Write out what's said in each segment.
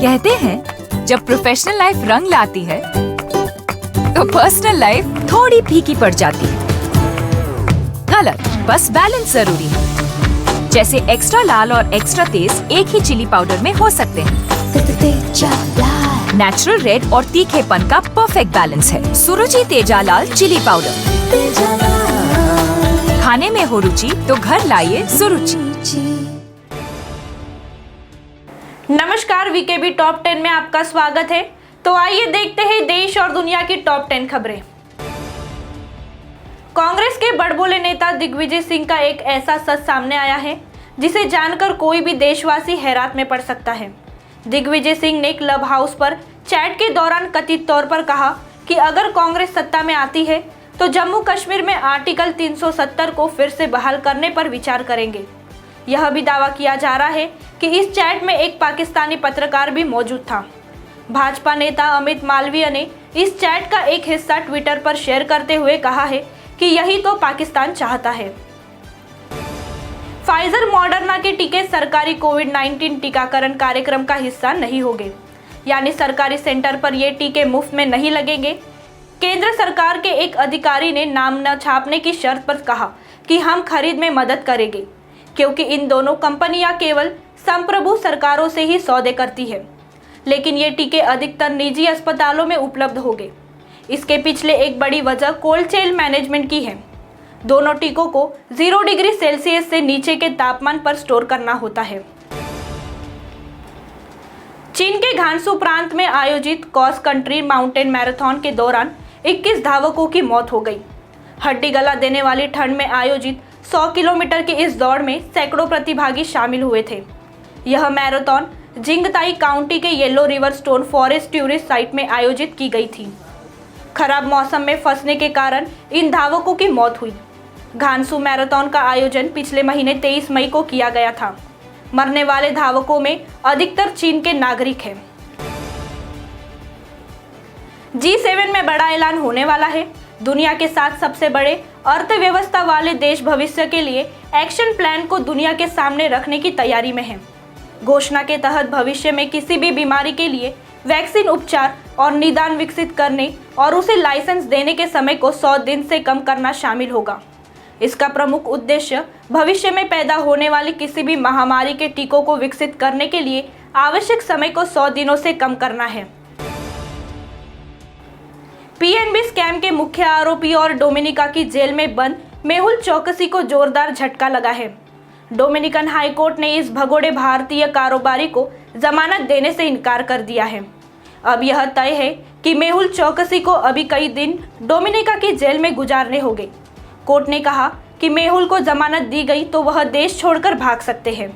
कहते हैं जब प्रोफेशनल लाइफ रंग लाती है तो पर्सनल लाइफ थोड़ी फीकी पड़ जाती है। गलत, बस बैलेंस जरूरी है। जैसे एक्स्ट्रा लाल और एक्स्ट्रा तेज एक ही चिली पाउडर में हो सकते हैं। नेचुरल रेड और तीखेपन का परफेक्ट बैलेंस है सुरुचि तेजा लाल चिली पाउडर। खाने में हो रुचि तो घर लाइए सुरुचि। नमस्कार, वीकेबी टॉप 10 में आपका स्वागत है। तो आइए देखते हैं देश और दुनिया की टॉप 10 खबरें। कांग्रेस के बड़बोले नेता दिग्विजय सिंह का एक ऐसा सच सामने आया है जिसे जानकर कोई भी देशवासी हैरान में पड़ सकता है। दिग्विजय सिंह ने क्लब हाउस पर चैट के दौरान कथित तौर पर कहा कि अगर कांग्रेस सत्ता में आती है तो जम्मू कश्मीर में आर्टिकल 370 को फिर से बहाल करने पर विचार करेंगे। यह भी दावा किया जा रहा है कि इस चैट में एक पाकिस्तानी पत्रकार भी मौजूद था। भाजपा नेता अमित मालवीय ने इस चैट का एक हिस्सा ट्विटर पर शेयर करते हुए कहा है कि यही तो पाकिस्तान चाहता है। फाइजर मॉडर्ना के टीके सरकारी कोविड-19 टीकाकरण कार्यक्रम का हिस्सा नहीं होंगे, यानी सरकारी सेंटर पर ये टीके मुफ्त में नहीं लगेंगे। केंद्र सरकार के एक अधिकारी ने नाम न छापने की शर्त पर कहा कि हम खरीद में मदद करेंगे, क्योंकि इन दोनों कंपनियां केवल संप्रभु सरकारों से ही सौदे करती है। लेकिन ये टीके अधिकतर निजी अस्पतालों में उपलब्ध होंगे। इसके पिछले एक बड़ी वजह कोल्ड चेन मैनेजमेंट की है। दोनों टीकों को 0 डिग्री सेल्सियस से नीचे के तापमान पर स्टोर करना होता है। चीन के घानसू प्रांत में आयोजित क्रॉस कंट्री माउंटेन मैराथन के दौरान 21 धावकों की मौत हो गई। हड्डी गला देने वाली ठंड में आयोजित 100 किलोमीटर की इस दौड़ में सैकड़ों प्रतिभागी शामिल हुए थे। यह मैराथन जिंगताई काउंटी के yellow river stone forest tourist site में आयोजित की गई थी। खराब मौसम में फंसने के कारण इन धावकों की मौत हुई। घानसू मैराथन का आयोजन पिछले महीने 23 मई को किया गया था। मरने वाले धावकों में अधिकतर चीन के नागरिक हैं। G7 में बड़ा ऐलान होने वाला है। दुनिया के 7 सबसे बड़े अर्थव्यवस्था वाले देश भविष्य के लिए एक्शन प्लान को दुनिया के सामने रखने की तैयारी में हैं। घोषणा के तहत भविष्य में किसी भी बीमारी के लिए वैक्सीन उपचार और निदान विकसित करने और उसे लाइसेंस देने के समय को 100 दिन से कम करना शामिल होगा। इसका प्रमुख उद्देश्य भविष्य में पैदा होने वाली किसी भी महामारी के टीकों को विकसित करने के लिए आवश्यक समय को 100 दिनों से कम करना है। पीएनबी स्कैम के मुख्य आरोपी और डोमिनिका की जेल में बंद मेहुल चौकसी को जोरदार झटका लगा है। डोमिनिकन हाई कोर्ट ने इस भगोड़े भारतीय कारोबारी को जमानत देने से इनकार कर दिया है। अब यह तय है कि मेहुल चौकसी को अभी कई दिन डोमिनिका की जेल में गुजारने होंगे। कोर्ट ने कहा कि मेहुल को जमानत दी गई तो वह देश छोड़कर भाग सकते हैं।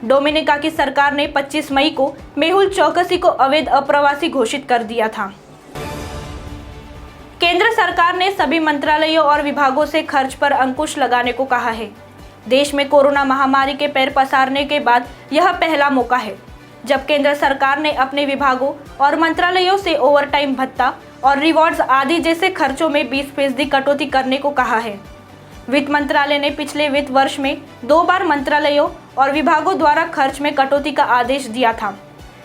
डोमिनिका की सरकार ने 25 मई को मेहुल चौकसी को अवैध अप्रवासी घोषित कर दिया था। केंद्र सरकार ने सभी मंत्रालयों और विभागों से खर्च पर अंकुश लगाने को कहा है। देश में कोरोना महामारी के पैर पसारने के बाद यह पहला मौका है जब केंद्र सरकार ने अपने विभागों और मंत्रालयों से ओवरटाइम भत्ता और रिवॉर्ड्स आदि जैसे खर्चों में 20% कटौती करने को कहा है। वित्त मंत्रालय ने पिछले वित्त वर्ष में 2 बार मंत्रालयों और विभागों द्वारा खर्च में कटौती का आदेश दिया था,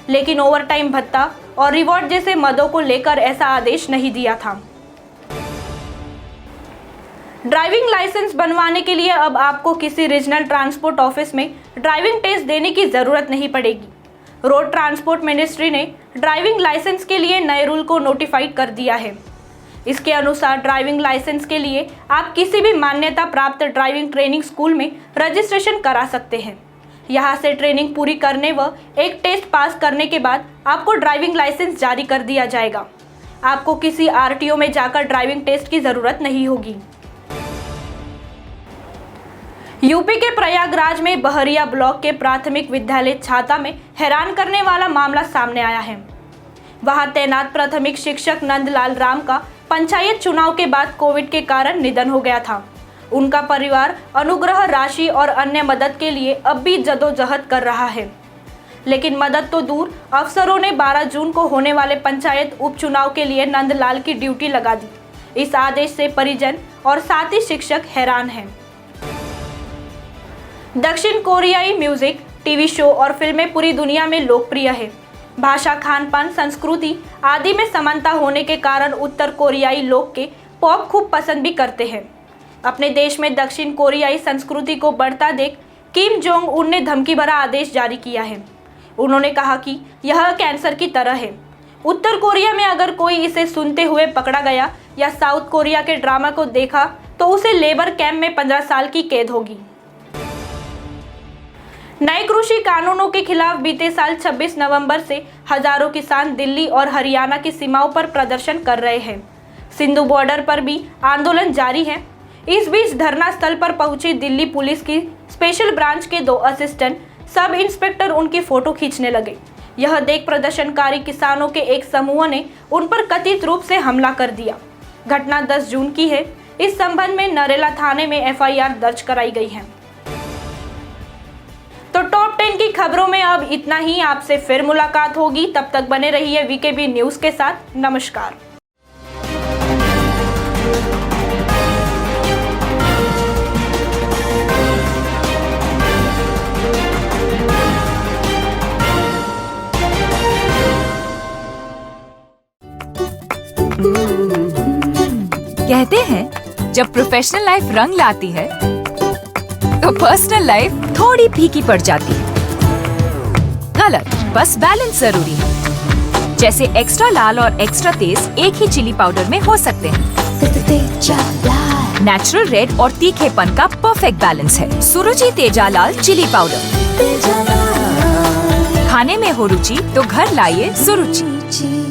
लेकिन ओवरटाइम भत्ता और रिवॉर्ड जैसे मदों को लेकर ऐसा आदेश नहीं दिया था। ड्राइविंग लाइसेंस बनवाने के लिए अब आपको किसी रीजनल ट्रांसपोर्ट ऑफिस में ड्राइविंग टेस्ट देने की ज़रूरत नहीं पड़ेगी। रोड ट्रांसपोर्ट मिनिस्ट्री ने ड्राइविंग लाइसेंस के लिए नए रूल को नोटिफाइड कर दिया है। इसके अनुसार ड्राइविंग लाइसेंस के लिए आप किसी भी मान्यता प्राप्त ड्राइविंग ट्रेनिंग स्कूल में रजिस्ट्रेशन करा सकते हैं। यहाँ से ट्रेनिंग पूरी करने व एक टेस्ट पास करने के बाद आपको ड्राइविंग लाइसेंस जारी कर दिया जाएगा। आपको किसी आरटीओ में जाकर ड्राइविंग टेस्ट की ज़रूरत नहीं होगी। यूपी के प्रयागराज में बहरिया ब्लॉक के प्राथमिक विद्यालय छाता में हैरान करने वाला मामला सामने आया है। वहां तैनात प्राथमिक शिक्षक नंदलाल राम का पंचायत चुनाव के बाद कोविड के कारण निधन हो गया था। उनका परिवार अनुग्रह राशि और अन्य मदद के लिए अब भी जदोजहद कर रहा है, लेकिन मदद तो दूर, अफसरों ने 12 जून को होने वाले पंचायत उपचुनाव के लिए नंदलाल की ड्यूटी लगा दी। इस आदेश से परिजन और साथी शिक्षक हैरान हैं। दक्षिण कोरियाई म्यूजिक, टीवी शो और फिल्में पूरी दुनिया में लोकप्रिय है। भाषा, खान पान, संस्कृति आदि में समानता होने के कारण उत्तर कोरियाई लोग के पॉप खूब पसंद भी करते हैं। अपने देश में दक्षिण कोरियाई संस्कृति को बढ़ता देख किम जोंग उन ने धमकी भरा आदेश जारी किया है। उन्होंने कहा कि यह कैंसर की तरह है। उत्तर कोरिया में अगर कोई इसे सुनते हुए पकड़ा गया या साउथ कोरिया के ड्रामा को देखा तो उसे लेबर कैंप में 15 साल की कैद होगी। नए कृषि कानूनों के खिलाफ बीते साल 26 नवंबर से हजारों किसान दिल्ली और हरियाणा की सीमाओं पर प्रदर्शन कर रहे हैं। सिंधु बॉर्डर पर भी आंदोलन जारी है। इस बीच धरना स्थल पर पहुंची दिल्ली पुलिस की स्पेशल ब्रांच के 2 असिस्टेंट सब इंस्पेक्टर उनकी फोटो खींचने लगे। यह देख प्रदर्शनकारी किसानों के एक समूह ने उन पर कथित रूप से हमला कर दिया। घटना 10 जून की है। इस संबंध में नरेला थाने में FIR दर्ज कराई गई है। तो टॉप 10 की खबरों में अब इतना ही। आपसे फिर मुलाकात होगी, तब तक बने रहिए VKB न्यूज के साथ। नमस्कार। कहते हैं जब प्रोफेशनल लाइफ रंग लाती है तो पर्सनल लाइफ थोड़ी फीकी पड़ जाती है। गलत, बस बैलेंस जरूरी है। जैसे एक्स्ट्रा लाल और एक्स्ट्रा तेज एक ही चिली पाउडर में हो सकते हैं। नेचुरल रेड और तीखेपन का परफेक्ट बैलेंस है सुरुचि तेजा लाल चिली पाउडर। खाने में हो रुचि तो घर लाइए सुरुचि।